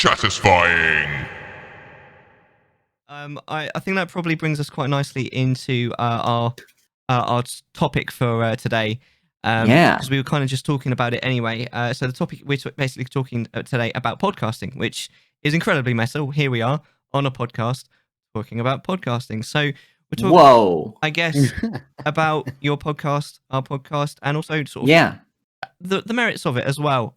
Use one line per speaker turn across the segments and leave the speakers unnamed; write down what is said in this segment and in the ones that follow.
Chattisfying.
I think that probably brings us quite nicely into our topic for today. Because we were kind of just talking about it anyway. So the topic we're basically talking today about podcasting, which is incredibly meta. Here we are on a podcast talking about podcasting. So we're talking, I guess, about your podcast, our podcast, and also sort of the merits of it as well,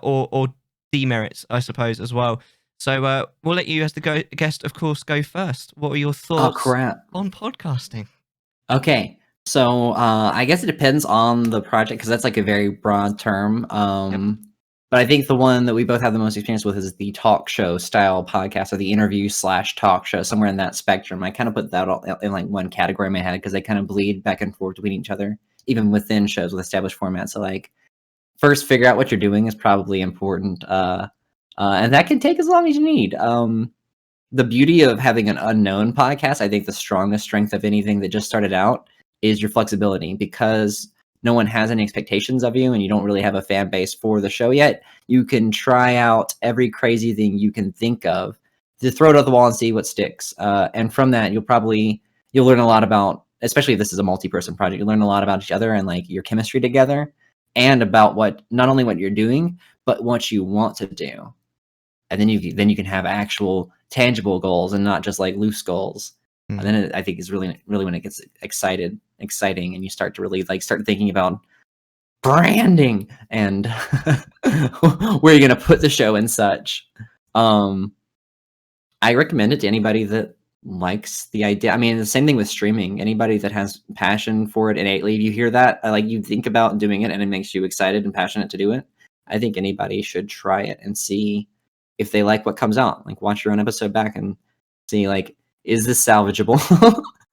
or demerits, I suppose, as well. So we'll let you, as the guest, of course, go first. What are your thoughts on podcasting?
Okay. So I guess it depends on the project, because that's like a very broad term. But I think the one that we both have the most experience with is the talk show style podcast, or the interview/talk show, somewhere in that spectrum. I kind of put that all in like one category in my head, because they kind of bleed back and forth between each other, even within shows with established formats. So like, first, figure out what you're doing is probably important. And that can take as long as you need. The beauty of having an unknown podcast, I think the strongest strength of anything that just started out is your flexibility, because no one has any expectations of you and you don't really have a fan base for the show yet. You can try out every crazy thing you can think of to throw it at the wall and see what sticks. And from that, you'll learn a lot about, especially if this is a multi-person project, you'll learn a lot about each other and like your chemistry together, and about not only what you're doing, but what you want to do. And then you can have actual tangible goals and not just like loose goals. And then I think is really, really when it gets exciting, and you start to really like start thinking about branding and where you're going to put the show and such. I recommend it to anybody that likes the idea. I mean, the same thing with streaming. Anybody that has passion for it innately, you hear that, like you think about doing it and it makes you excited and passionate to do it. I think anybody should try it and see if they like what comes out. Like, watch your own episode back and see, like, is this salvageable?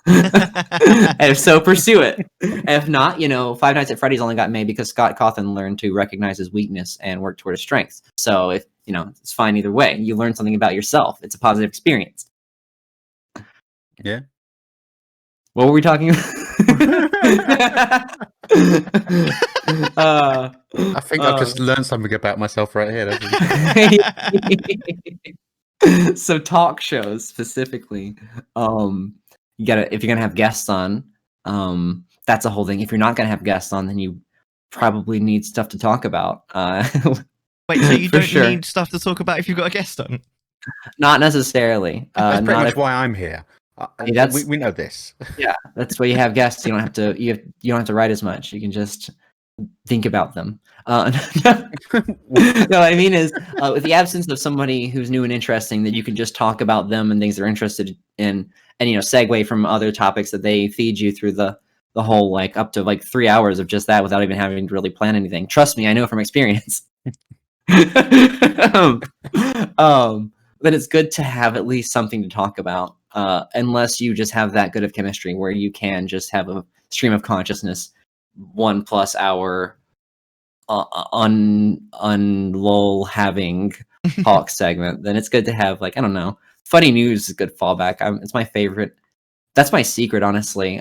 And if so, pursue it. And if not, Five Nights at Freddy's only got made because Scott Cawthon learned to recognize his weakness and work toward his strengths. So if it's fine either way. You learn something about yourself. It's a positive experience.
Yeah.
What were we talking about?
I think I've just learned something about myself right here.
So talk shows specifically, if you're gonna have guests on, that's a whole thing. If you're not gonna have guests on, then you probably need stuff to talk about.
Wait, so you don't need stuff to talk about if you've got a guest on?
Not necessarily.
That's pretty much why I'm here. We know this.
Yeah, that's why you have guests. You don't have to. You don't have to write as much. You can just think about them. No, what I mean is, with the absence of somebody who's new and interesting, that you can just talk about them and things they're interested in, and segue from other topics that they feed you through the whole, like, up to like 3 hours of just that without even having to really plan anything. Trust me, I know from experience. But it's good to have at least something to talk about, unless you just have that good of chemistry where you can just have a stream of consciousness 1+ hour unlull having talk segment. Then it's good to have, like, I don't know, funny news is a good fallback. It's my favorite. That's my secret, honestly.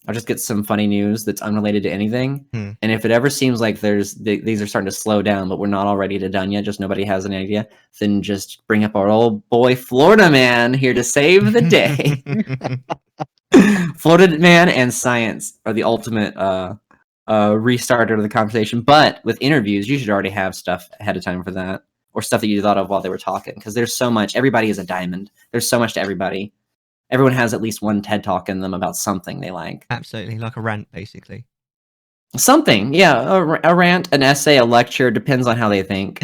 I'll just get some funny news that's unrelated to anything. And if it ever seems like these are starting to slow down, but we're not all ready to done yet, just nobody has an idea, then just bring up our old boy Florida Man here to save the day. Florida Man and science are the ultimate restarter of the conversation. But with interviews, you should already have stuff ahead of time for that, or stuff that you thought of while they were talking, because there's so much. Everybody is a diamond. There's so much to everybody. Everyone has at least one TED Talk in them about something they like.
Absolutely, like a rant, basically.
Something, yeah. A rant, an essay, a lecture, depends on how they think.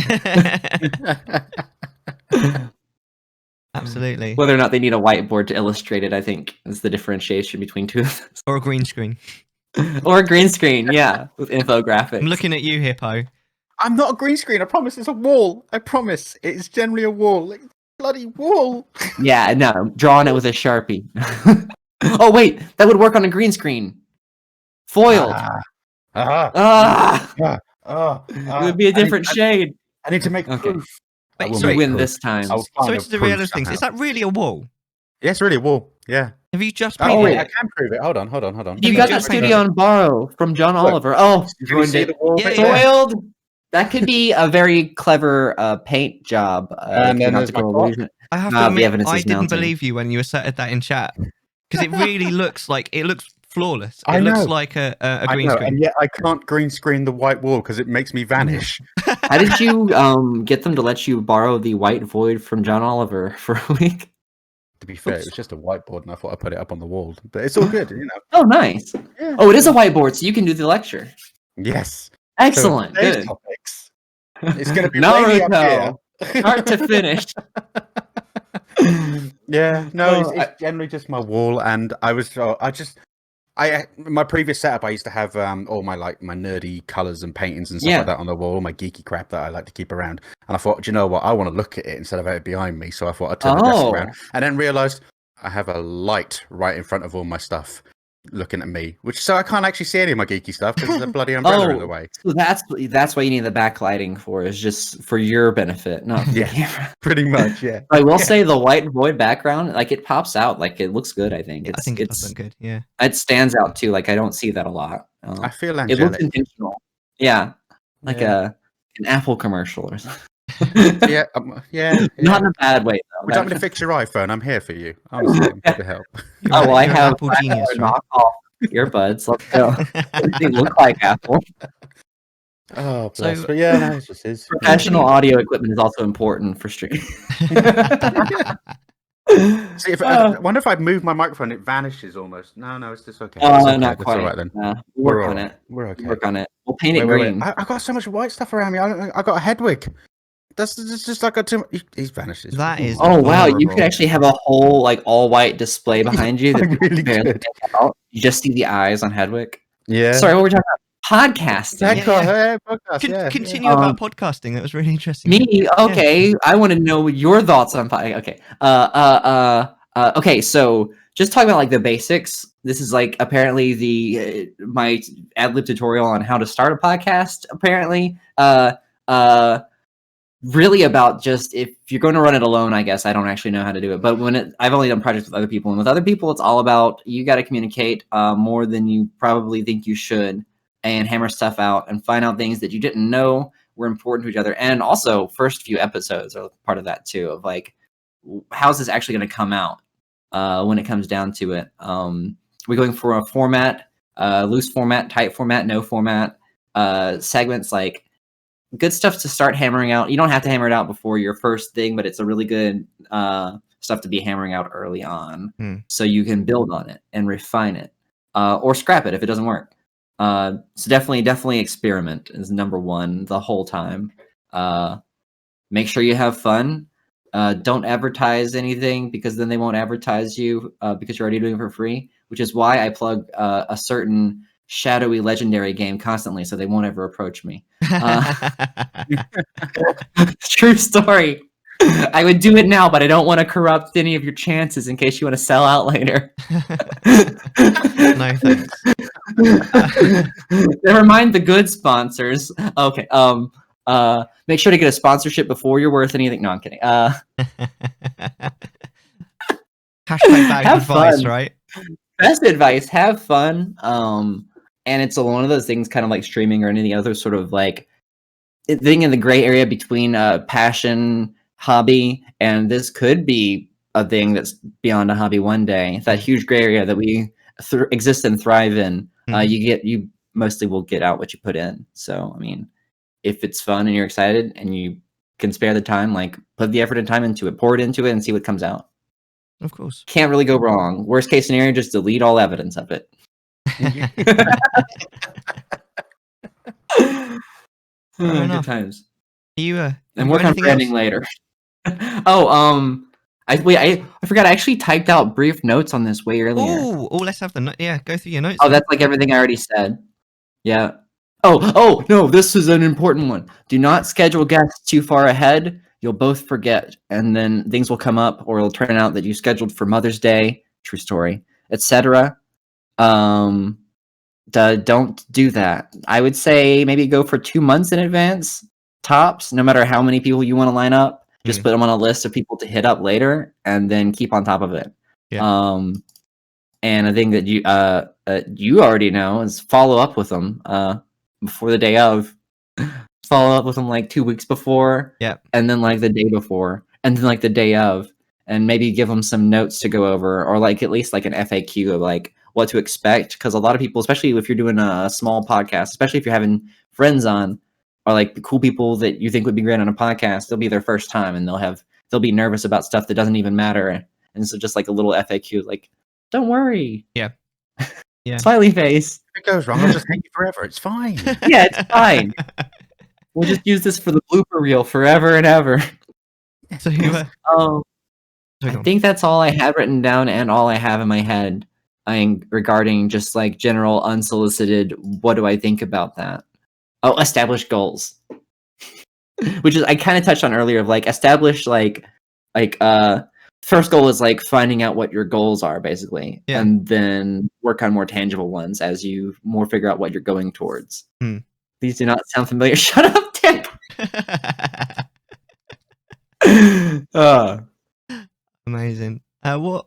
Absolutely.
Whether or not they need a whiteboard to illustrate it, I think, is the differentiation between two of us.
Or a green screen.
Or a green screen, yeah, with infographics.
I'm looking at you, Hippo.
I'm not a green screen, I promise. It's a wall. I promise. It's generally a wall. It's a bloody wall.
Yeah, no, drawing it with a Sharpie. Oh, wait, that would work on a green screen. Foiled. It would be a different shade.
I need to make proof.
Wait,
you win this time.
So it's the realist things. Is that really a wall?
Yeah, it's really a wall. Yeah.
Have you just painted
it? Wait, I can prove it. Hold on.
You got that studio on borrow from John Oliver. Oh,
can you see the wall?
Foiled. That could be a very clever paint job.
And then there's my clock.
I have to admit, I didn't believe you when you said that in chat, because it really looks flawless. It looks like a green screen.
And yet I can't green screen the white wall because it makes me vanish.
How did you get them to let you borrow the white void from John Oliver for a week?
To be fair, it was just a whiteboard, and I thought I'd put it up on the wall. But it's all good, you know.
Oh, nice. Yeah. Oh, it is a whiteboard, so you can do the lecture.
Yes.
Excellent.
So
good.
Topics. It's going to be rainy up here.
Start to finish.
Yeah, no, it's generally just my wall, and my previous setup, I used to have all my my nerdy colors and paintings and stuff like that on the wall, all my geeky crap that I like to keep around. And I thought, do you know what? I want to look at it instead of it behind me. So I thought I'd turn the desk around, and then realized I have a light right in front of all my stuff looking at me, so I can't actually see any of my geeky stuff because there's a bloody umbrella in the way.
So that's what you need the backlighting for, is just for your benefit, not for the camera.
Pretty much, yeah.
I will say the white void background, like, it pops out, like, it looks good. I think it does look good. Yeah, it stands out too. Like, I don't see that a lot.
I feel angelic.
It looks intentional. Yeah, like an Apple commercial or something.
yeah.
Not in a bad way though.
Would you like me to fix your iPhone? I'm here for you. Honestly, I'm here to help.
I have Apple genius, knockoff earbuds. Let's go. They look like Apple.
Oh, bless. But yeah, no, it's just his.
Professional audio equipment is also important for streaming.
See, I wonder if I move my microphone, it vanishes almost. No, it's just okay. Okay.
Not quite.
All right then.
We'll work on it.
We're okay.
Work on it. We'll paint it green.
I got so much white stuff around me. I got a Hedwig. That's just like he's vanishes.
That is.
Oh wow! You could actually have a whole all white display behind you. That
really good.
You just see the eyes on Hedwig.
Yeah.
Sorry, what were we talking about? Podcasting.
Podcast.
Continue about podcasting. That was really interesting.
Me? Okay. I want to know your thoughts on podcasting. Okay. Okay. So just talking about the basics. This is apparently my ad-lib tutorial on how to start a podcast. Apparently. Really about just, if you're going to run it alone, I guess I don't actually know how to do it. But I've only done projects with other people, and with other people, it's all about, you got to communicate more than you probably think you should, and hammer stuff out and find out things that you didn't know were important to each other. And also, first few episodes are part of that too, of how's this actually going to come out when it comes down to it. We're going for a format, loose format, tight format, no format, segments, good stuff to start hammering out. You don't have to hammer it out before your first thing, but it's a really good stuff to be hammering out early on, so you can build on it and refine it, or scrap it if it doesn't work. So definitely experiment is number one the whole time. Make sure you have fun. Don't advertise anything, because then they won't advertise you because you're already doing it for free, which is why I plug a certain shadowy legendary game constantly, so they won't ever approach me. True story. I would do it now, but I don't want to corrupt any of your chances in case you want to sell out later.
No thanks.
Never mind the good sponsors. Okay. Make sure to get a sponsorship before you're worth anything. No, I'm kidding.
Hashtag bad advice, right?
Best advice: have fun. And it's one of those things, kind of like streaming or any other sort of thing in the gray area between passion, hobby, and this could be a thing that's beyond a hobby one day. That huge gray area that we exist and thrive in. You mostly will get out what you put in. So, I mean, if it's fun and you're excited and you can spare the time, put the effort and time into it, pour it into it, and see what comes out.
Of course.
Can't really go wrong. Worst case scenario, just delete all evidence of it. Good times. And work on branding later. I forgot. I actually typed out brief notes on this way earlier.
Oh, let's have the note. Yeah, go through your notes.
Oh, that's everything I already said. Yeah. Oh no, this is an important one. Do not schedule guests too far ahead. You'll both forget, and then things will come up, or it'll turn out that you scheduled for Mother's Day. True story, etc. Don't do that. I would say maybe go for 2 months in advance, tops, no matter how many people you want to line up. Just put them on a list of people to hit up later, and then keep on top of it. Yeah. And I think that you already know is follow up with them before the day of. follow up with them like 2 weeks before, and then like the day before, and then like the day of, and maybe give them some notes to go over, or like at least like an FAQ of like what to expect. Because a lot of people, especially if you're doing a small podcast, especially if you're having friends on, or like the cool people that you think would be great on a podcast, they'll be their first time and they'll be nervous about stuff that doesn't even matter. And so just like a little FAQ, like, don't worry.
Yeah.
Smiley face.
If it goes wrong, I'll just hate you forever. It's fine.
Yeah, it's fine. We'll just use this for the blooper reel forever and ever.
So
I think that's all I had written down and all I have in my head regarding just like general unsolicited, what do I think about that? Oh, establish goals. Which is I kind of touched on earlier of like establish like first goal is like finding out what your goals are basically, and then work on more tangible ones as you more figure out what you're going towards. These do not sound familiar. Shut up, Dick.
Amazing. What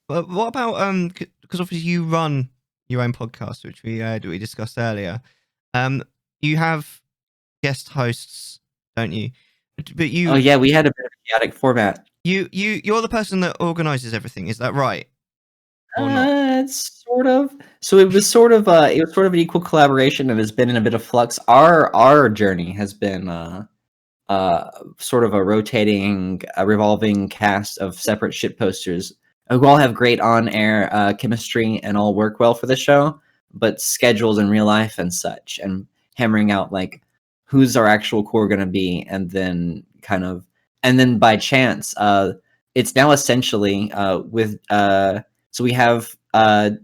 about because obviously you run your own podcast, which we discussed earlier. You have guest hosts, don't you? But you.
Oh yeah, we had a bit of a chaotic format.
You're the person that organizes everything. Is that right? Or not?
It's sort of. So it was sort of an equal collaboration, and has been in a bit of flux. Our journey has been sort of a rotating, revolving cast of separate shit posters who all have great on-air chemistry and all work well for the show, but schedules in real life and such, and hammering out like who's our actual core going to be, and then by chance, it's now essentially so we have 2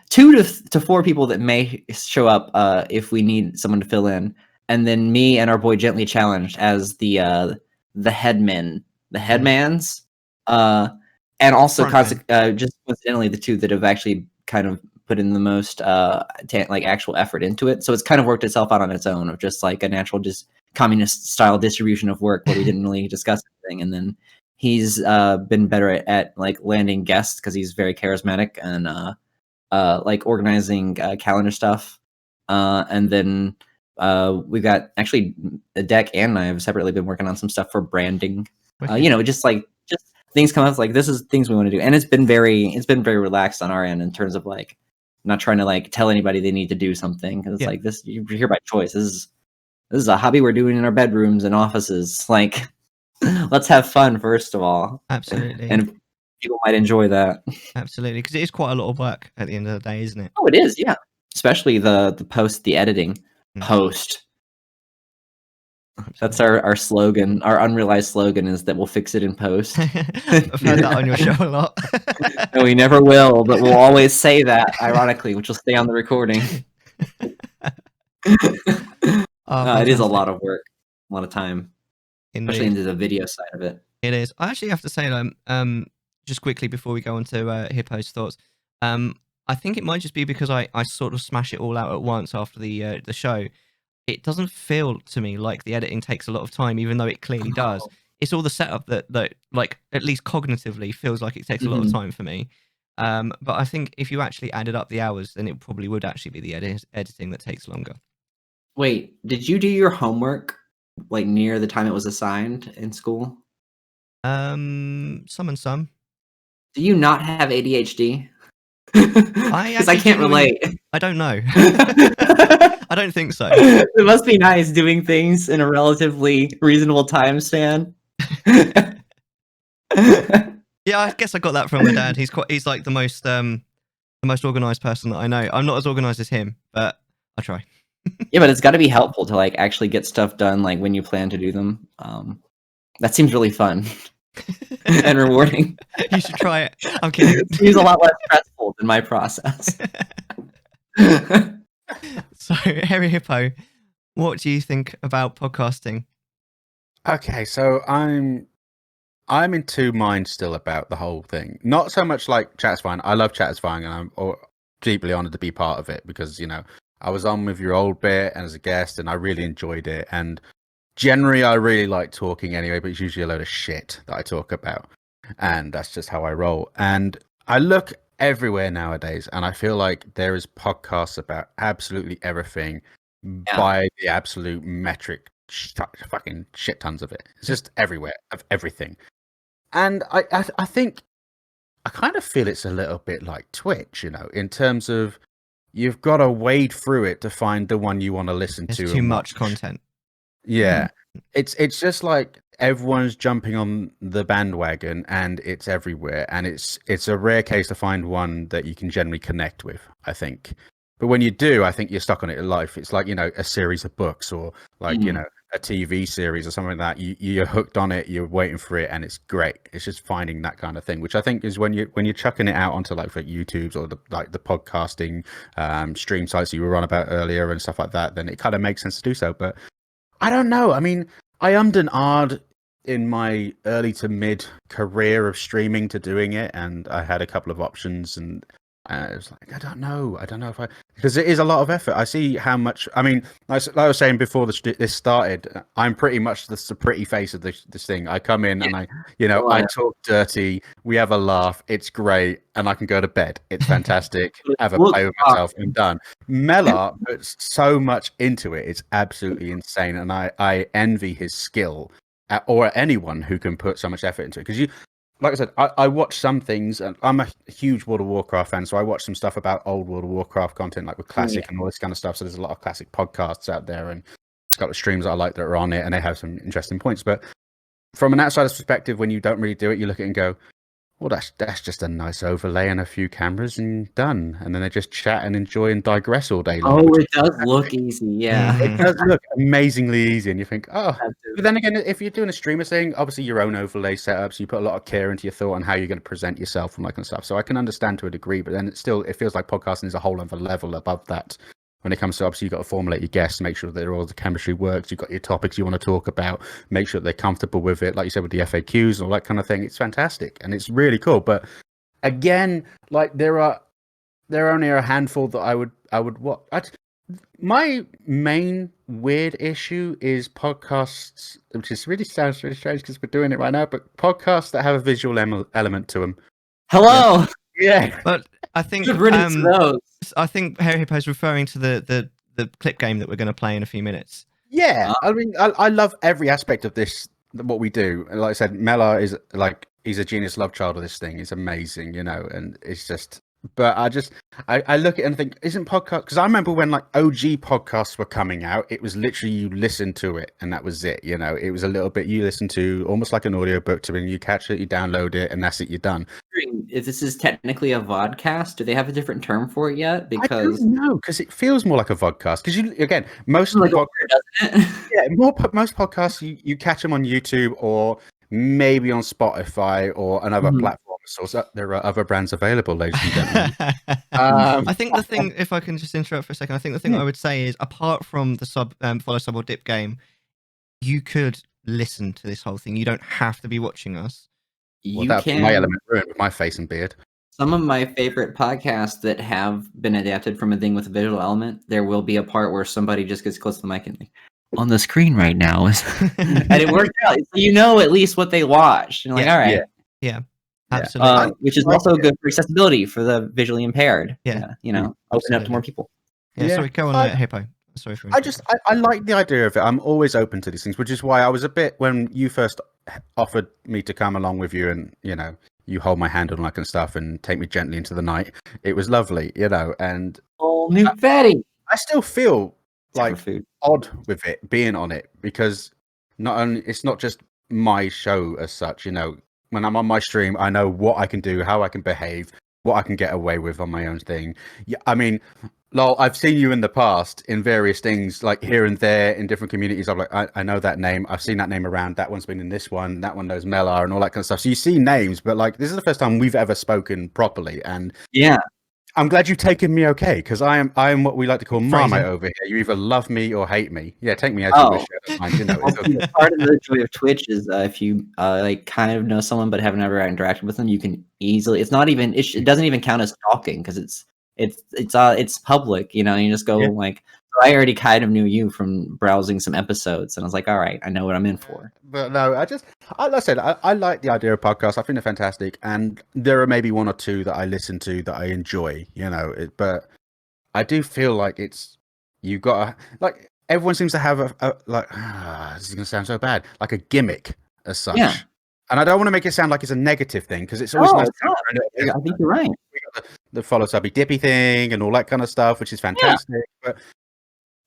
to 4 people that may show up if we need someone to fill in, and then me and our boy Gently Challenged as the headmans, and also just coincidentally the 2 that have actually kind of put in the most like actual effort into it. So it's kind of worked itself out on its own of just like a natural just communist style distribution of work where we didn't really discuss anything. And then he's been better at like landing guests because he's very charismatic and like organizing calendar stuff. And then we've got actually Deck and I have separately been working on some stuff for branding. Just things come up like this is things we want to do, and it's been very relaxed on our end in terms of like not trying to like tell anybody they need to do something, because it's like this you're here by choice. This is a hobby we're doing in our bedrooms and offices. Like, let's have fun first of all.
Absolutely.
And people might enjoy that.
Absolutely, because it is quite a lot of work at the end of the day, isn't it?
Oh, it is, yeah. Especially the editing. Post. That's our slogan. Our unrealized slogan is that we'll fix it in post.
I've heard that on your show a lot.
No, we never will, but we'll always say that, ironically, which will stay on the recording. It is a lot of work, a lot of time, especially into the video side of it.
It is. I actually have to say, just quickly before we go on to Hippo's thoughts, I think it might just be because I sort of smash it all out at once after the show. It doesn't feel to me like the editing takes a lot of time, even though it clearly does. It's all the setup that like at least cognitively feels like it takes a lot of time for me. But I think if you actually added up the hours, then it probably would actually be the editing that takes longer.
Wait, did you do your homework like near the time it was assigned in school?
Some and some.
Do you not have ADHD?
Because
I can't relate.
I don't know. I don't think so.
It must be nice doing things in a relatively reasonable time span.
Yeah, I guess I got that from my dad. He's like the most organized person that I know. I'm not as organized as him, but I try.
Yeah, but it's got to be helpful to like actually get stuff done like when you plan to do them. That seems really fun. And rewarding.
You should try it. I'm kidding.
It seems a lot less stressful than my process.
So, Hairy Hippo, what do you think about podcasting?
Okay, so I'm in 2 minds still about the whole thing. Not so much like Chattisfying. I love Chattisfying, and I'm deeply honored to be part of it because I was on with your old bit and as a guest, and I really enjoyed it. And generally, I really like talking anyway, but it's usually a load of shit that I talk about. And that's just how I roll. And I look everywhere nowadays, and I feel like there is podcasts about absolutely everything. by the absolute metric fucking shit tons of it. It's just everywhere of everything. And I think I kind of feel it's a little bit like Twitch, in terms of you've got to wade through it to find the one you want to listen to.
There's too much content.
Yeah. It's just like everyone's jumping on the bandwagon and it's everywhere. And it's a rare case to find one that you can generally connect with, I think. But when you do, I think you're stuck on it in life. It's like, a series of books or like, a TV series or something like that. You're hooked on it, you're waiting for it, and it's great. It's just finding that kind of thing, which I think is when you're chucking it out onto like YouTube's or the podcasting stream sites you were on about earlier and stuff like that, then it kind of makes sense to do so. But I don't know. I mean, I ummed and ahed in my early to mid career of streaming to doing it, and I had a couple of options, and it was like, I don't know if because it is a lot of effort. I see how much. I mean, like I was saying before this started, I'm pretty much the pretty face of this thing. I come in and I talk dirty. We have a laugh. It's great, and I can go to bed. It's fantastic. Have a play with myself, and done. Mellar puts so much into it. It's absolutely insane, and I envy his skill, or anyone who can put so much effort into it. Because like I said, I watch some things, and I'm a huge World of Warcraft fan, so I watch some stuff about old World of Warcraft content, like with Classic and all this kind of stuff. So there's a lot of classic podcasts out there, and it's got the streams that I like that are on it, and they have some interesting points. But from an outsider's perspective, when you don't really do it, you look at it and go, well, that's just a nice overlay and a few cameras and done. And then they just chat and enjoy and digress all day long.
Oh, it does look easy, yeah.
It does look amazingly easy, and you think, oh. But then again, if you're doing a streamer thing, obviously your own overlay setups, you put a lot of care into your thought on how you're going to present yourself and that kind of stuff. So I can understand to a degree, but then it feels like podcasting is a whole other level above that. When it comes to, obviously, you've got to formulate your guests, make sure that all the chemistry works. You've got your topics you want to talk about, make sure that they're comfortable with it. Like you said, with the FAQs and all that kind of thing, it's fantastic and it's really cool. But again, like there are only a handful that I would watch. My main weird issue is podcasts, which sounds really strange because we're doing it right now, but podcasts that have a visual element to them.
Hello.
Yeah,
but I think I think Hairy Hippo is referring to the clip game that we're going to play in a few minutes.
Yeah, I mean, I love every aspect of this, what we do. Like I said, Mellar is like, he's a genius love child of this thing. It's amazing, and it's just. But I look at it and think, isn't podcast? Because I remember when like OG podcasts were coming out, it was literally you listen to it and that was it. It was a little bit you listen to, almost like an audiobook to when you catch it, you download it, and that's it, you're done.
If this is technically a vodcast, do they have a different term for it yet? Because
I don't know, because it feels more like a vodcast. Because most
like
most podcasts you catch them on YouTube or maybe on Spotify or another platform. So there are other brands available, ladies and gentlemen.
I think the thing, if I can just interrupt for a second, I think the thing I would say is, apart from the follow, sub, or dip game, you could listen to this whole thing. You don't have to be watching us.
Well, that's my element ruined with my face and beard.
Some of my favorite podcasts that have been adapted from a thing with a visual element, there will be a part where somebody just gets close to the mic and like, on the screen right now is and it worked out. So at least what they watched. And like, all right.
Yeah. Absolutely.
Which is also good for accessibility for the visually impaired.
Yeah.
Open up to more people.
Yeah. Sorry, go on, Hippo. Sorry for
I like the idea of it. I'm always open to these things, which is why I was a bit, when you first offered me to come along with you and, you hold my hand and all that kind of stuff and take me gently into the night. It was lovely, and
new Betty.
I still feel like odd with it being on it, because it's not just my show as such, when I'm on my stream, I know what I can do, how I can behave, what I can get away with on my own thing. Yeah, I mean, Lol, I've seen you in the past in various things, like here and there in different communities. I'm like, I know that name. I've seen that name around. That one's been in this one. That one knows Mellar and all that kind of stuff. So you see names, but like, this is the first time we've ever spoken properly. And
yeah,
I'm glad you've taken me okay, because I am what we like to call Marmite over here. You either love me or hate me. Yeah, take me as you wish.
Part of the joy of Twitch is if you kind of know someone but haven't ever interacted with them, you can easily. It's not even. It doesn't even count as talking because it's public. You just go like. I already kind of knew you from browsing some episodes, and I was like, all right, I know what I'm in for.
But no, like I said, I like the idea of podcasts. I think they're fantastic, and there are maybe one or two that I listen to that I enjoy, but I do feel like it's you got like everyone seems to have a like this is gonna sound so bad, like a gimmick as such.
Yeah.
And I don't want to make it sound like it's a negative thing because it's always nice.
I think you're right.
We got the follow subby dippy thing and all that kind of stuff, which is fantastic. But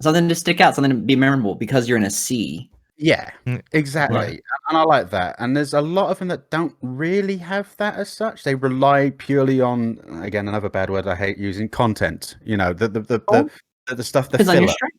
something to stick out, something to be memorable because you're in a sea.
yeah, exactly.
Right.
And I like that. And there's a lot of them that don't really have that as such. They rely purely on, again, another bad word I hate using, content. You know, the stuff that
depends on your strength.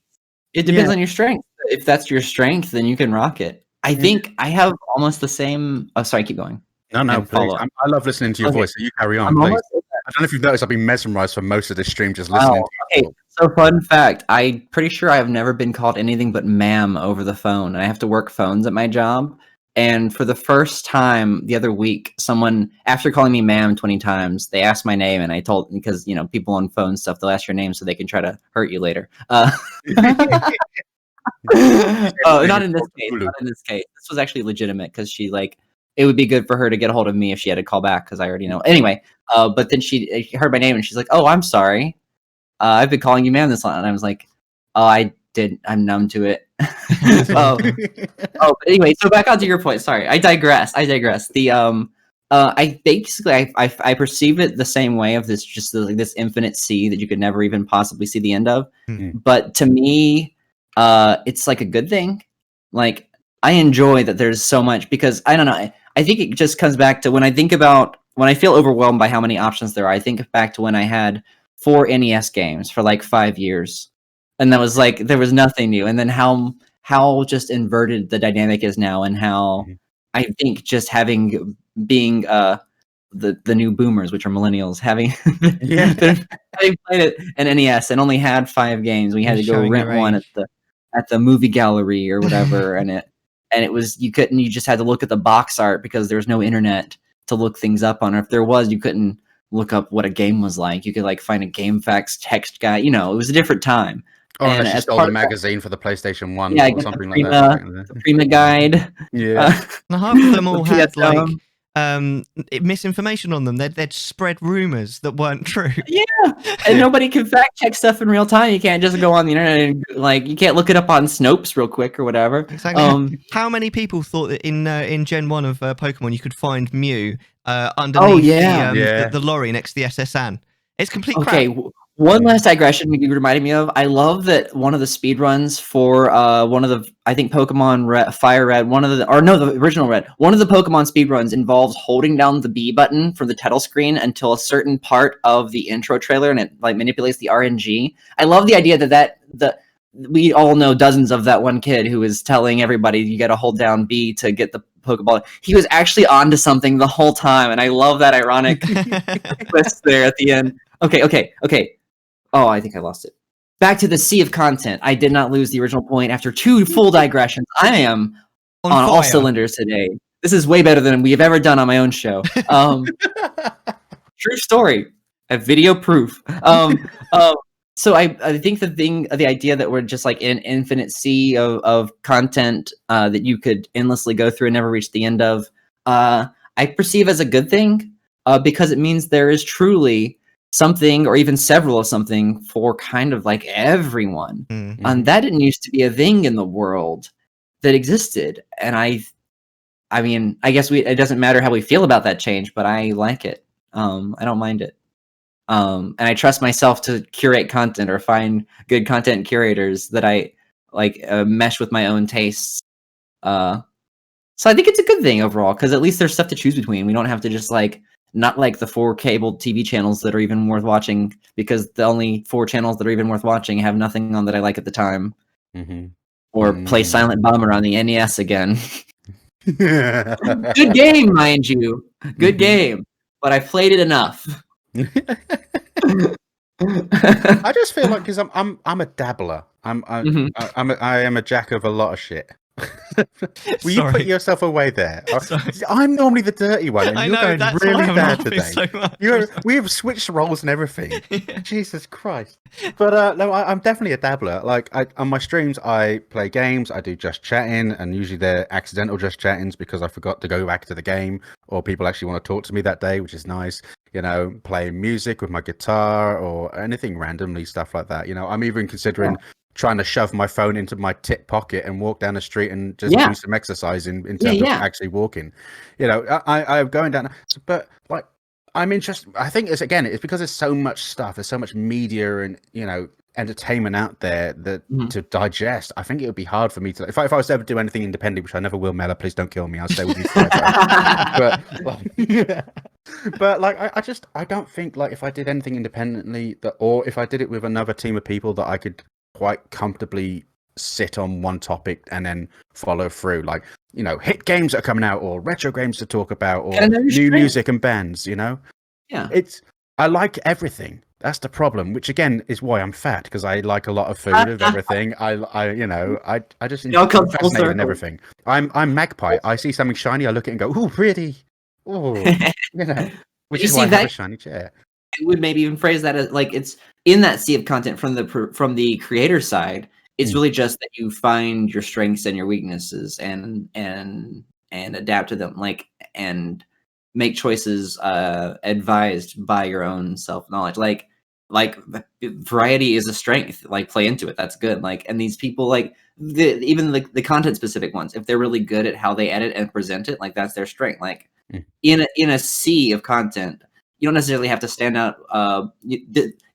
It depends on your strength. If that's your strength, then you can rock it. I think I have almost the same. Oh, sorry, keep going.
No, please. I love listening to your voice, so you carry on, please. I don't know if you've noticed, I've been mesmerized for most of this stream just listening to you.
Okay, so fun fact. I'm pretty sure I have never been called anything but ma'am over the phone. I have to work phones at my job. And for the first time the other week, someone, after calling me ma'am 20 times, they asked my name, and I told, because, you know, people on phone stuff, they'll ask your name so they can try to hurt you later. Not in this case. Not in this case. This was actually legitimate because she, like, it would be good for her to get a hold of me if she had to call back because I already know. Anyway, but then she heard my name and she's like, "Oh, I'm sorry. I've been calling you ma'am this long." And I was like, "Oh, I did. I'm numb to it." But anyway, so back onto your point. Sorry, I digress. The I basically I perceive it the same way of this, just like this infinite sea that you could never even possibly see the end of.
Mm-hmm.
But to me, it's like a good thing. Like, I enjoy that there's so much, because I don't know. I think it just comes back to when I feel overwhelmed by how many options there are. I think back to when I had 4 NES games for like 5 years, and that was like there was nothing new. And then how just inverted the dynamic is now, and how I think just being the new boomers, which are millennials, having played it in NES and only had 5 games. We had to go rent one at the movie gallery or whatever, and it was you just had to look at the box art because there was no internet to look things up on. Or if there was, you couldn't look up what a game was like. You could like find a GameFAQs text guy. You know, it was a different time.
Or unless you stole the magazine for the PlayStation 1 or something like that.
The Prima guide.
Yeah. Half of them all had like misinformation on them. They'd spread rumors that weren't true.
Yeah, and nobody can fact check stuff in real time. You can't just go on the internet and like you can't look it up on Snopes real quick or whatever.
Exactly. How many people thought that in Gen 1 of Pokemon you could find Mew underneath the lorry next to the SS Anne? It's complete crap.
Okay, one last digression you reminded me of. I love that one of the speedruns for one of the, I think Pokemon Fire Red, the original Red, one of the Pokemon speedruns involves holding down the B button from the title screen until a certain part of the intro trailer, and it like manipulates the RNG. I love the idea that we all know dozens of that one kid who is telling everybody you got to hold down B to get the Pokeball. He was actually onto something the whole time, and I love that ironic twist there at the end. Okay. Oh, I think I lost it. Back to the sea of content. I did not lose the original point after 2 full digressions. I am on all cylinders today. This is way better than we have ever done on my own show. True story. I have video proof. So I think the idea that we're just like in an infinite sea of content that you could endlessly go through and never reach the end of, I perceive as a good thing, because it means there is truly something, or even several of something, for kind of like everyone.
Mm-hmm.
And that didn't used to be a thing in the world that existed. And I mean, I guess it doesn't matter how we feel about that change, but I like it. I don't mind it. And I trust myself to curate content or find good content curators that I like mesh with my own tastes. So I think it's a good thing overall, because at least there's stuff to choose between. We don't have to just like, not like the 4 cable TV channels that are even worth watching, because the only 4 channels that are even worth watching have nothing on that I like at the time.
Mm-hmm.
Or play Silent Bomber on the NES again. Good game, mind you. Good game. But I played it enough.
I just feel like, because I'm a dabbler. I am a jack of a lot of shit. Will you put yourself away there? I'm normally the dirty one, and you're going really bad today. So we have switched roles and everything. Jesus Christ! But no, I'm definitely a dabbler. Like on my streams, I play games. I do just chatting, and usually they're accidental just chattings because I forgot to go back to the game, or people actually want to talk to me that day, which is nice. You know, playing music with my guitar or anything randomly, stuff like that. You know, I'm even considering trying to shove my phone into my tip pocket and walk down the street and just do some exercise in terms of actually walking. You know, I'm going down, but like I'm interested. I think it's because there's so much stuff, there's so much media and, you know, entertainment out there that to digest. I think it would be hard for me to, if I was to ever do anything independently, which I never will, Mellar, please don't kill me, I'll stay with you forever. but like I don't think, like, if I did anything independently, that, or if I did it with another team of people, that I could quite comfortably sit on one topic and then follow through, like, you know, hit games that are coming out, or retro games to talk about, or new music and bands, you know. I like everything. That's the problem, which again is why I'm fat, because I like a lot of food of everything. I just enjoy fascinated in everything. I'm magpie. I see something shiny, I look at it and go, ooh, pretty. Oh, you know, which is why I have a shiny chair.
I would maybe even phrase that as, like, it's in that sea of content from the creator side. It's really just that you find your strengths and your weaknesses and adapt to them, like, and make choices advised by your own self-knowledge. Like variety is a strength. Like, play into it. That's good. Like, and these people, like, even the content specific ones, if they're really good at how they edit and present it, like, that's their strength. Like, in a sea of content, you don't necessarily have to stand out.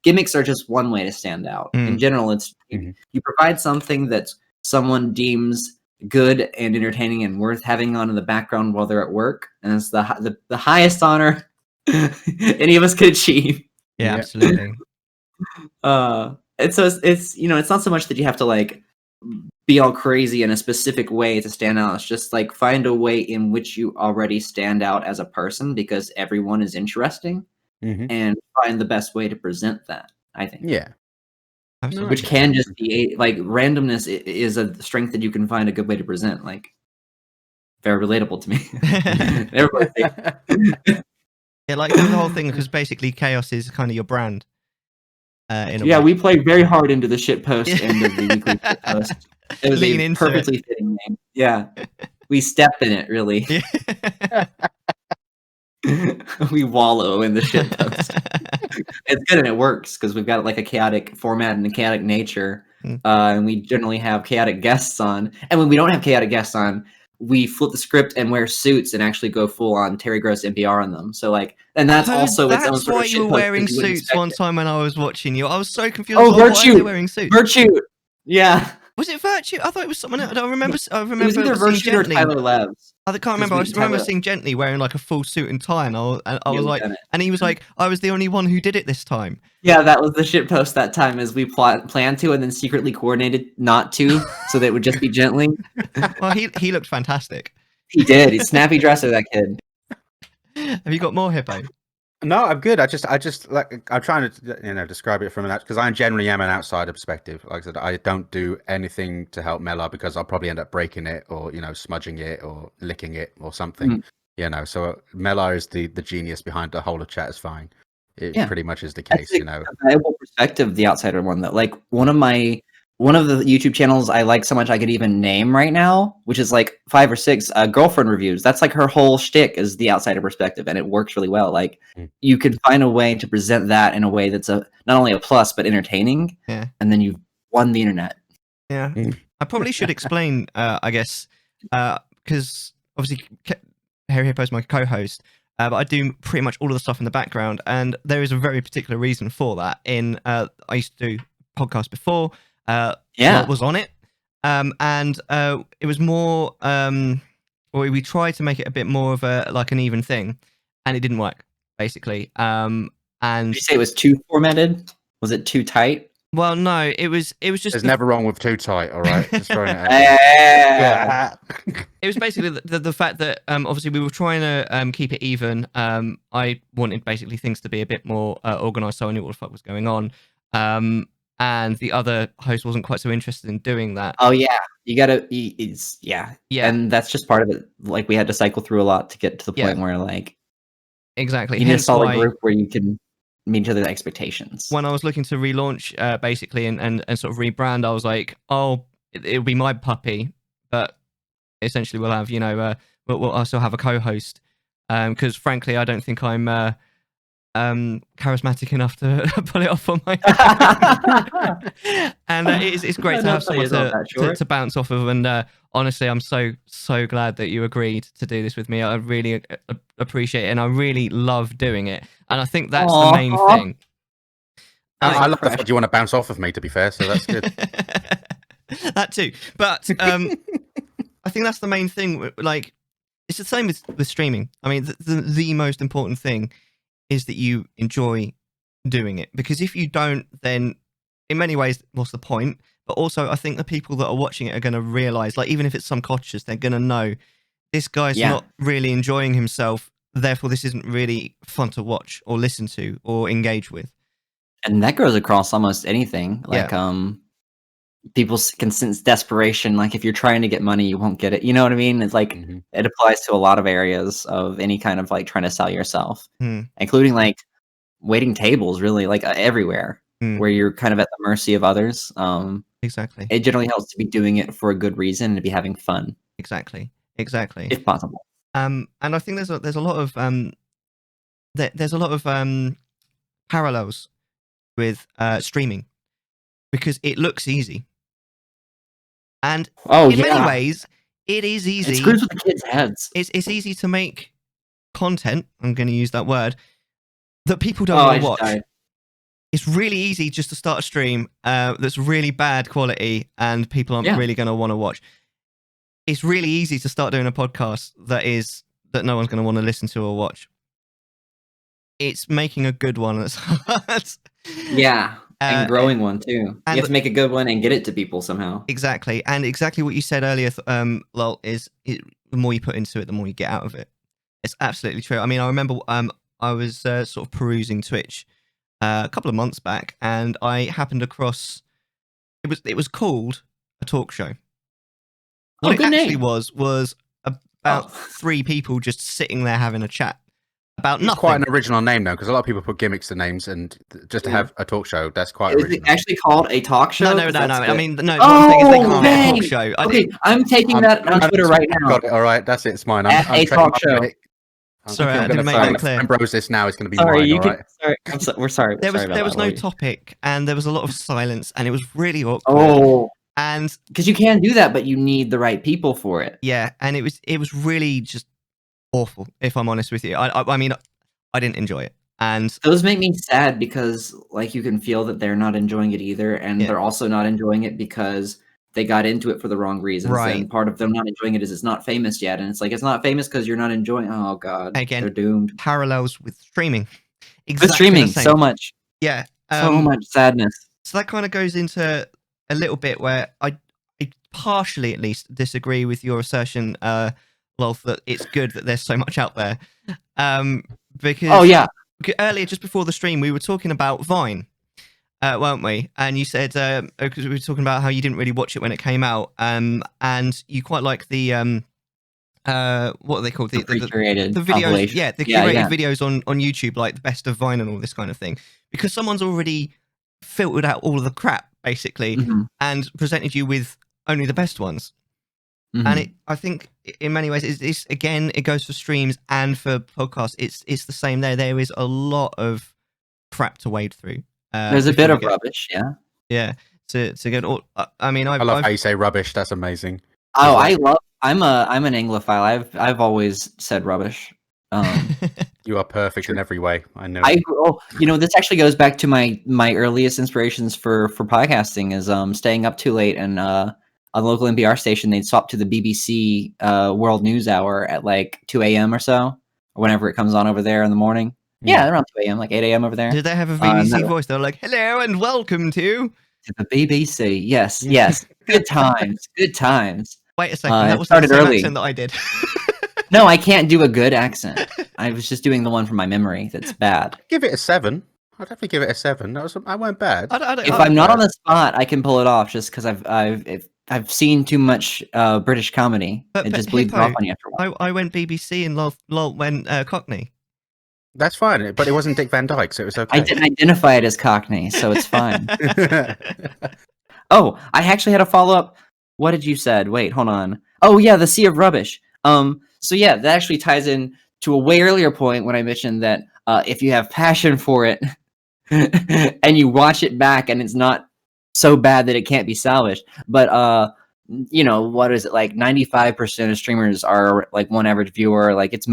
Gimmicks are just one way to stand out. In general, it's you provide something that someone deems good and entertaining and worth having on in the background while they're at work, and it's the highest honor any of us could achieve.
Yeah, absolutely.
And so it's you know, it's not so much that you have to, like, be all crazy in a specific way to stand out. It's just, like, find a way in which you already stand out as a person, because everyone is interesting, and find the best way to present that, I think.
Yeah.
Absolutely.
Which can just be, like, randomness is a strength that you can find a good way to present. Like, very relatable to me.
Yeah, like the whole thing, because basically chaos is kind of your brand.
Yeah, we play very hard into the shitpost end of the weekly post. It was a perfectly fitting name. Yeah, we step in it, really.
Yeah.
We wallow in the shitpost. It's good and it works, because we've got, like, a chaotic format and a chaotic nature, and we generally have chaotic guests on. And when we don't have chaotic guests on, we flip the script and wear suits and actually go full on Terry Gross NPR on them. So, like, and that's also its own
that's
sort
why
of
you were wearing suits one time when I was watching you. I was so confused.
Oh,
Why are
Virtue!
they wearing suits?
Virtue! Yeah.
Was it Virtue? I thought it was someone else. I remember
It was either Virtue or Tyler Levs.
I can't remember. I remember seeing Gently wearing, like, a full suit and tie, and I was like, and he was like, I was the only one who did it this time.
Yeah, that was the shitpost that time, is we planned to and then secretly coordinated not to, so that it would just be Gently.
Well, he looked fantastic.
He did. He's snappy dresser, that kid.
Have you got more, Hippo?
No, I'm good. I just like, I'm trying to, you know, describe it from that, because I generally am an outsider perspective. Like I said, I don't do anything to help Mellar, because I'll probably end up breaking it, or, you know, smudging it, or licking it, or something. You know, so Mellar is the genius behind the whole of Chattisfying. It pretty much is the case, you know.
A valuable perspective, the outsider one, though. Like, one of the YouTube channels I like so much I could even name right now, which is like 5 or 6 girlfriend reviews. That's like her whole shtick, is the outsider perspective, and it works really well. Like, you can find a way to present that in a way that's not only a plus but entertaining.
Yeah.
And then you've won the internet.
Yeah. I probably should explain, I guess, because obviously Hairy Hippo is my co-host, but I do pretty much all of the stuff in the background, and there is a very particular reason for that. I used to do podcasts before. Lolt was on it, and it was more, or we tried to make it a bit more of an even thing, and it didn't work, basically. And
did you say it was too formatted? Was it too tight?
Well, no, it was just.
There's never wrong with too tight. All right, just throwing it out.
It was basically the fact that obviously we were trying to keep it even. I wanted basically things to be a bit more organized, so I knew what the fuck was going on. And the other host wasn't quite so interested in doing that.
Oh yeah, you gotta. Yeah, and that's just part of it. Like, we had to cycle through a lot to get to the point where, like,
exactly,
you need a solid group where you can meet each other's expectations.
When I was looking to relaunch, basically, and sort of rebrand, I was like, oh, it'll be my puppy, but essentially we'll have, you know, we'll also have a co-host, because frankly, I don't think I'm charismatic enough to pull it off on my own. And it's great to have someone to bounce off of. And honestly, I'm so glad that you agreed to do this with me. I really appreciate it, and I really love doing it. And I think that's the main thing.
I love the fact you want to bounce off of me, to be fair, so that's good.
That too. But I think that's the main thing. Like, it's the same with streaming. I mean, the most important thing is that you enjoy doing it. Because if you don't, then in many ways, what's the point? But also, I think the people that are watching it are going to realize, like, even if it's some cottages, they're going to know this guy's not really enjoying himself. Therefore, this isn't really fun to watch or listen to or engage with.
And that goes across almost anything. Like, people can sense desperation. Like, if you're trying to get money, you won't get it. You know what I mean? It's like, it applies to a lot of areas of any kind of, like, trying to sell yourself, including, like, waiting tables, really, like, everywhere, where you're kind of at the mercy of others.
Exactly.
It generally helps to be doing it for a good reason and to be having fun.
Exactly.
If possible.
And I think there's a lot of parallels with streaming, because it looks easy, and in many ways it is easy.
It screws with the kids' heads.
It's easy to make content, I'm going to use that word, that people don't want to watch. It's really easy just to start a stream that's really bad quality and people aren't really going to want to watch. It's really easy to start doing a podcast that no one's going to want to listen to or watch. It's making a good one that's hard.
Yeah, and growing one too. You have to make a good one and get it to people somehow.
Exactly, and exactly what you said earlier, Lolt, is the more you put into it, the more you get out of it. It's absolutely true. I mean, I remember I was sort of perusing Twitch a couple of months back, and I happened across it was called a talk show. What it actually was about 3 people just sitting there having a chat about nothing.
It's quite an original name though, because a lot of people put gimmicks to names, and just to have a talk show, that's quite original.
Is it actually called a talk show?
No. I mean, no. One thing is they can't have a talk show.
Okay, I'm taking that on Twitter right now.
Got it. All right, that's it. It's mine.
I'm a talk show.
Sorry, I didn't make that clear.
Browse this now. It's going to be mine.
You can. Sorry, we're sorry.
There was no topic, and there was a lot of silence, and it was really awkward.
Oh.
And
because you can do that, but you need the right people for it.
Yeah, and it was really just awful, if I'm honest with you. I mean, I didn't enjoy it, and
those make me sad because, like, you can feel that they're not enjoying it either, and they're also not enjoying it because they got into it for the wrong reasons.
Right.
And part of them not enjoying it is it's not famous yet, and it's like, it's not famous because you're not enjoying. Oh God,
again,
they're doomed.
Parallels with streaming.
Exactly with streaming, so much.
Yeah,
so much sadness.
So that kind of goes into a little bit where I partially, at least, disagree with your assertion, Lolth, that it's good that there's so much out there. Because earlier, just before the stream, we were talking about Vine, weren't we? And you said, because we were talking about how you didn't really watch it when it came out, and you quite like the what are they called? The
videos,
the curated videos on YouTube, like the best of Vine and all this kind of thing, because someone's already filtered out all of the crap, basically, and presented you with only the best ones. And I think in many ways, it's again, it goes for streams and for podcasts. It's the same there. There is a lot of crap to wade through.
There's a bit of rubbish,
yeah. To get all. I mean,
I love how you say rubbish. That's amazing.
Oh, I'm an Anglophile. I've always said rubbish.
You are perfect in every way. I know.
This actually goes back to my earliest inspirations for podcasting is staying up too late, and on the local NPR station they'd swap to the BBC World News Hour at like 2 a.m. or so, or whenever it comes on over there in the morning. Yeah, around 2 a.m., like 8 a.m. over there.
Did they have a BBC voice? They're like, "Hello and welcome to
the BBC." Yes. Good times. Good times.
Wait a second. That was the same accent that I did.
No, I can't do a good accent. I was just doing the one from my memory that's bad.
Give it a 7. I'd definitely give it a 7. I weren't bad.
If I'm not on the spot, I can pull it off just because I've seen too much British comedy. It just bleeds off on you after a while.
I went BBC and Lolt went Cockney.
That's fine, but it wasn't Dick Van Dyke, so it was okay.
I didn't identify it as Cockney, so it's fine. Oh, I actually had a follow-up. What did you said? Wait, hold on. Oh yeah, the Sea of Rubbish. So yeah, that actually ties in to a way earlier point when I mentioned that if you have passion for it and you watch it back and it's not so bad that it can't be salvaged. But you know, what is it, like 95% of streamers are like one average viewer. Like it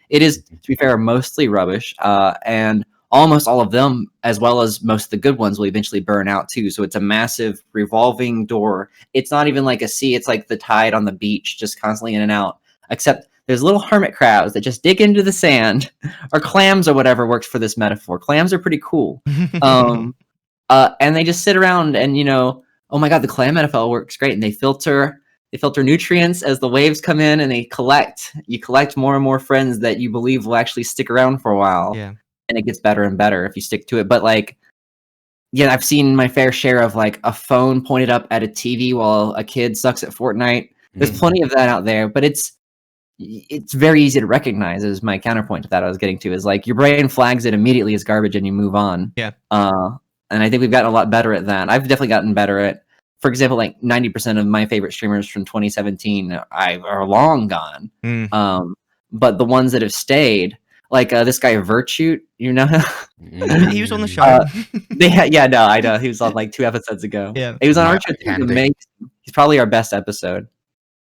is, to be fair, mostly rubbish. And almost all of them, as well as most of the good ones, will eventually burn out too. So it's a massive revolving door. It's not even like a sea, it's like the tide on the beach, just constantly in and out. Except there's little hermit crabs that just dig into the sand, or clams, or whatever works for this metaphor. Clams are pretty cool. And they just sit around and, you know, oh my god, the clam metaphor works great. And they filter nutrients as the waves come in, and you collect more and more friends that you believe will actually stick around for a while.
Yeah.
And it gets better and better if you stick to it. But like, yeah, I've seen my fair share of like a phone pointed up at a TV while a kid sucks at Fortnite. There's plenty of that out there, but it's very easy to recognize. Is my counterpoint to that I was getting to, is like your brain flags it immediately as garbage and you move on.
Yeah.
And I think we've gotten a lot better at that. I've definitely gotten better at, for example, like 90% of my favorite streamers from 2017 are long gone. But the ones that have stayed, like this guy Virtue, you know,
he was on the show.
I know. He was on like 2 episodes ago.
Yeah,
he was on our show. He's probably our best episode,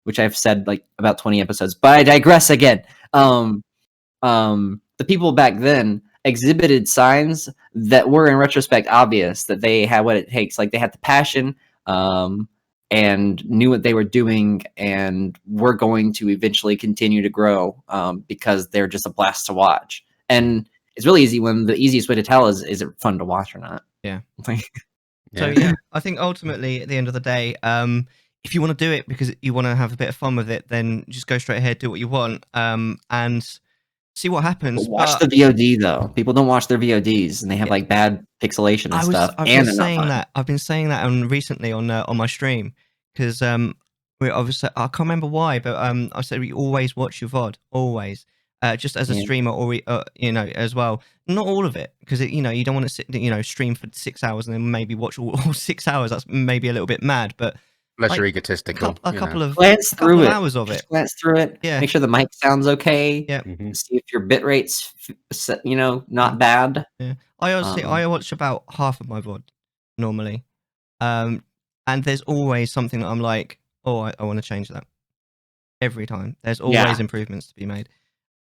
which I've said like about 20 episodes. But I digress again. The people back then exhibited signs that were, in retrospect, obvious that they had what it takes. Like they had the passion, and knew what they were doing, and were going to eventually continue to grow, because they're just a blast to watch. And it's really easy when the easiest way to tell is it fun to watch or not.
Yeah. So yeah, I think ultimately at the end of the day, if you want to do it because you want to have a bit of fun with it, then just go straight ahead, do what you want, and see what happens.
Watch the VOD though. People don't watch their VODs, and they have like bad pixelation and stuff.
I've been saying that recently on my stream, because we obviously, I can't remember why, but I said we always watch your VOD, always, just as a streamer, or you know, as well. Not all of it, because you know, you don't want to sit, you know, stream for 6 hours and then maybe watch all 6 hours. That's maybe a little bit mad, but
unless you're egotistical.
A couple of
hours
of it.
Glance through it.
Yeah.
Make sure the mic sounds okay.
Yeah.
See if your bit rate's, you know, not bad.
Yeah. I watch about half of my VOD normally, and there's always something that I'm like, oh, I want to change that. Every time, there's always improvements to be made.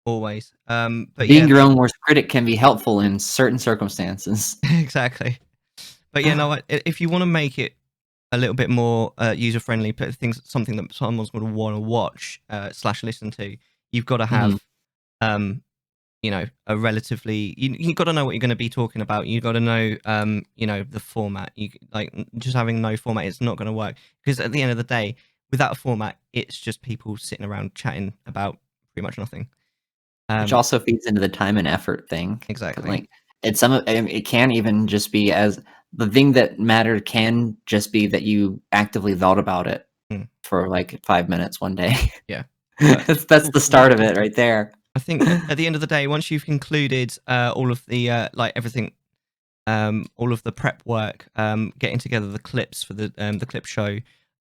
Always. But
being your own worst critic can be helpful in certain circumstances.
Exactly. But yeah, no, if you want to make it a little bit more user friendly, but something that someone's going to want to watch / listen to, you've got to have you know, a relatively, you got to know what you're going to be talking about. You got to know you know, the format. You like, just having no format, it's not going to work, because at the end of the day, without a format, it's just people sitting around chatting about pretty much nothing.
Which also feeds into the time and effort thing.
Exactly.
Like it can even just be, as the thing that mattered can just be that you actively thought about it for like 5 minutes one day.
Yeah.
that's the start of it right there.
I think at the end of the day, once you've concluded all of the like everything, all of the prep work, getting together the clips for the clip show,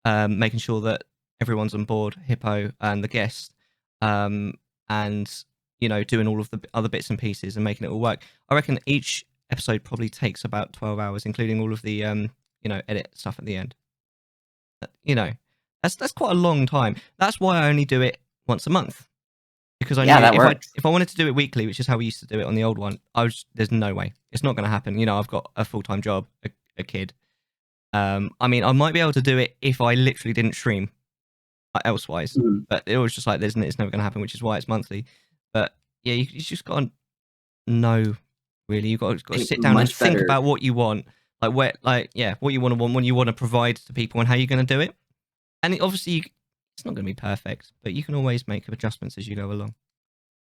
making sure that everyone's on board, Hippo and the guest, and you know, doing all of the other bits and pieces and making it all work. I reckon each episode probably takes about 12 hours, including all of the you know, edit stuff at the end. You know, that's quite a long time. That's why I only do it once a month, because I know if I wanted to do it weekly, which is how we used to do it on the old one, there's no way, it's not going to happen. You know, I've got a full-time job, a kid. I mean, I might be able to do it if I literally didn't stream elsewise, but it was just like, it's never going to happen, which is why it's monthly. But yeah, you just got to know, really. You've got to sit down and think about what you want, like what you want what you want to provide to people, and how you're going to do it. And obviously, it's not going to be perfect, but you can always make adjustments as you go along.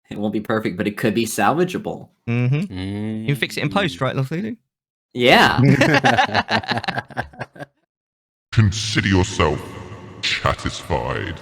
It won't be perfect, but it could be salvageable.
You can fix it in post, right, Lolthulhu?
Yeah.
Consider yourself satisfied.